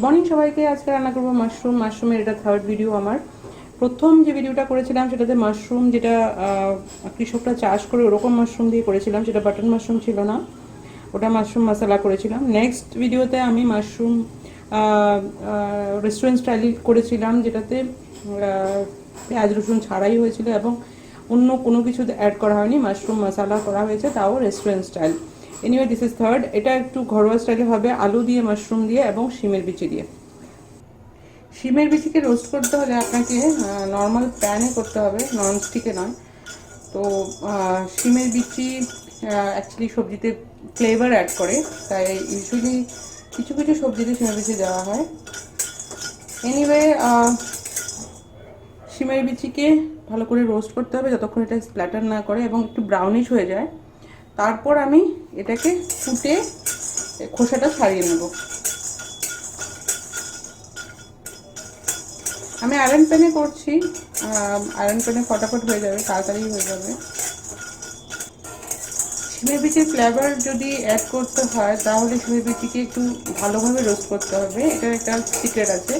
Morning সবাইকে। আজকে রান্না করবো মাশরুমের এটা থার্ড ভিডিও আমার। প্রথম যে ভিডিওটা করেছিলাম সেটাতে মাশরুম যেটা কৃষকরা চাষ করে ওরকম মাশরুম দিয়ে করেছিলাম, সেটা বাটন মাশরুম ছিল না, ওটা মাশরুম মশলা করেছিলাম। নেক্সট ভিডিওতে আমি মাশরুম রেস্টুরেন্ট স্টাইল করেছিলাম, যেটাতে পেঁয়াজ রসুন ছাড়াই হয়েছিল এবং অন্য কোনো কিছু অ্যাড করা হয়নি, মাশরুম মশলা করা হয়েছে, তাও restaurant style. Anyway this is third. এটা একটু ঘরোয়া স্টাইলে হবে, আলু দিয়ে, মাশরুম দিয়ে এবং শিমের বিচি দিয়ে। শিমের বিচিকে রোস্ট করতে হলে আপনাকে নর্মাল প্যানে করতে হবে, ননস্টিকে নয়। তো শিমের বিচি অ্যাকচুয়ালি সবজিতে ফ্লেভার অ্যাড করে, তাই ইউজুয়ালি কিছু কিছু সবজিতে শিমের বিচি দেওয়া হয়। এনিওয়ে শিমের বিচিকে ভালো করে রোস্ট করতে হবে যতক্ষণ এটা স্প্ল্যাটার না করে এবং একটু ব্রাউনিশ হয়ে যায়। তারপর আমি এটাকে ফুটে খোসাটা ছাড়িয়ে নেব। আমি আয়রন প্যানে করছি, আয়রন প্যানে ফটাফট হয়ে যাবে, তাড়াতাড়ি হয়ে যাবে। শিমের বিচির ফ্লেভার যদি অ্যাড করতে হয় তাহলে শিমের বিচিকে একটু ভালোভাবে রোস্ট করতে হবে, এটার একটা সিক্রেট আছে।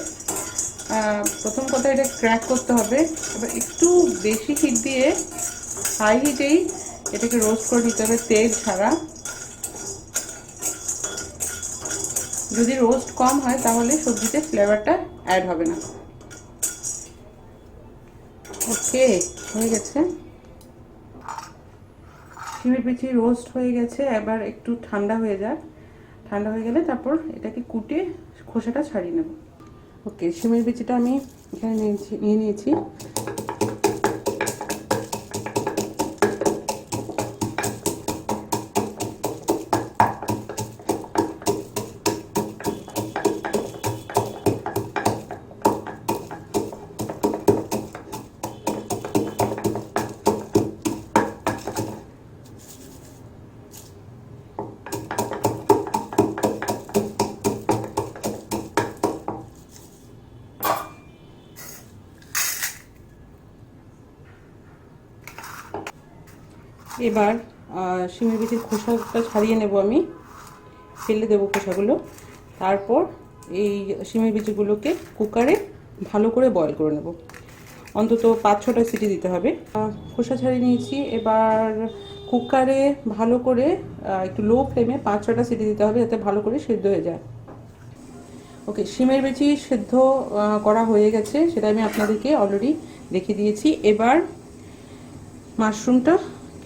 প্রথম কথা, এটা ক্র্যাক করতে হবে। এবার একটু বেশি হিট দিয়ে হাই হিটেই এটাকে রোস্ট করে নিতে হবে, তেল ছাড়া। যদি রোস্ট কম হয় তাহলে সবজিতে ফ্লেভারটা অ্যাড হবে না। ওকে, হয়ে গেছে। শিমের বিচি রোস্ট হয়ে গেছে, এবার একটু ঠান্ডা হয়ে যাক। ঠান্ডা হয়ে গেলে তারপর এটাকে কুটে খোসাটা ছাড়িয়ে নেব। ওকে, শিমের বিচিটা আমি এখানে নিয়ে নিয়েছি। এবার শিমের বিচির খোসাটা ছাড়িয়ে নেব, আমি ফেলে দেবো খোসাগুলো। তারপর এই শিমের বিচিগুলোকে কুকারে ভালো করে বয়েল করে নেব, অন্তত 5-6টা সিটি দিতে হবে। খোসা ছাড়িয়ে নিয়েছি, এবার কুকারে ভালো করে একটু লো ফ্লেমে 5-6টা সিটি দিতে হবে, যাতে ভালো করে সেদ্ধ হয়ে যায়। ওকে, শিমের বিচি সেদ্ধ করা হয়ে গেছে, সেটা আমি আপনাদেরকে অলরেডি দেখিয়ে দিয়েছি। এবার মাশরুমটা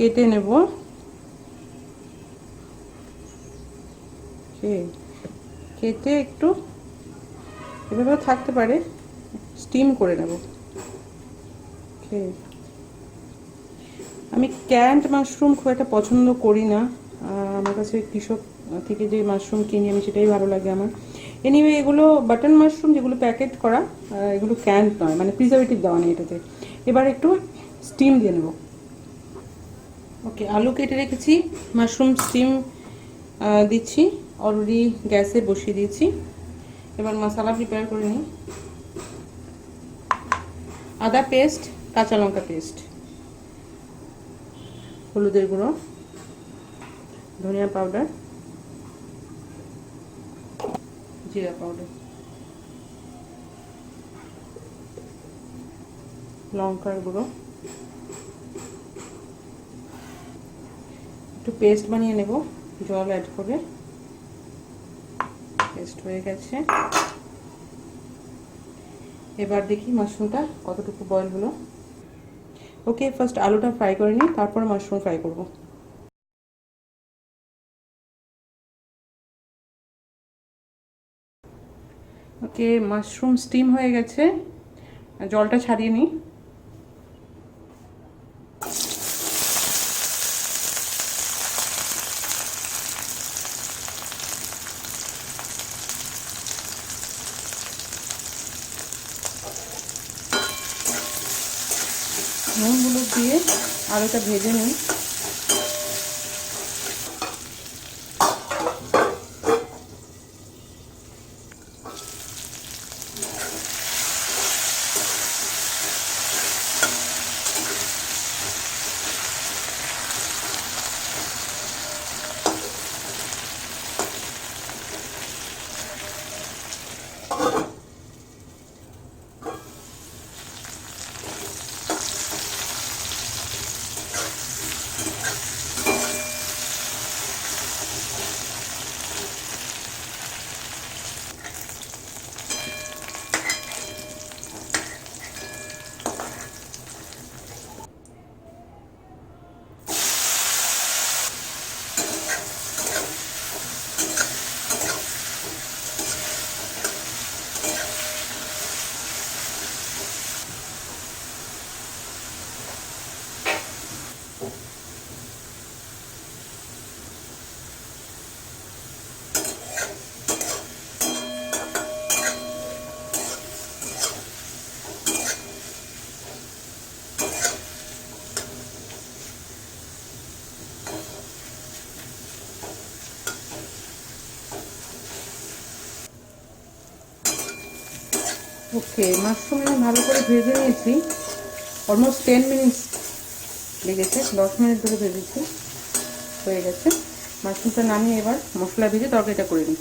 কেটে নেব, কেটে একটু এভাবে থাকতে পারে স্টিম করে নেব। আমি ক্যান্ড মাশরুম খুব একটা পছন্দ করি না, আমার কাছে কৃষক থেকে যে মাশরুম কিনি আমি সেটাই ভালো লাগে আমার। এনিওয়ে এগুলো বাটন মাশরুম, যেগুলো প্যাকেট করা, এগুলো ক্যান্ড নয়, মানে প্রিজারভেটিভ দেওয়া নেই এটাতে। এবার একটু স্টিম দিয়ে নেব। ওকে, আলু কেটে রেখেছি, মাশরুম স্টিম দিচ্ছি, অলরেডি গ্যাসে বসিয়ে দিয়েছি। এবার মশলা প্রিপেয়ার করে নিই। আদা পেস্ট, কাঁচা লঙ্কা পেস্ট, হলুদের গুঁড়ো, ধনিয়া পাউডার, জিরা পাউডার, লঙ্কার গুঁড়ো, একটু পেস্ট বানিয়ে নেব জল অ্যাড করে। পেস্ট হয়ে গেছে, এবার দেখি মাশরুমটা কতটুকু বয়েল হলো। ওকে, ফার্স্ট আলুটা ফ্রাই করে নিই, তারপর মাশরুম ফ্রাই করব। ওকে, মাশরুম স্টিম হয়ে গেছে, জলটা ছাড়িয়ে নিই। নুন হলুদ দিয়ে আলুটা ভেজে নিই। ওকে, মাশরুম আমি ভালো করে ভেজে নিয়েছি। অলমোস্ট 10 মিনিটস লেগেছে, 10 মিনিট ধরে ভেজেছি, হয়ে গেছে। মাশরুমটা নামিয়ে এবার মশলা ভেজে তরকারিটা করে নিই।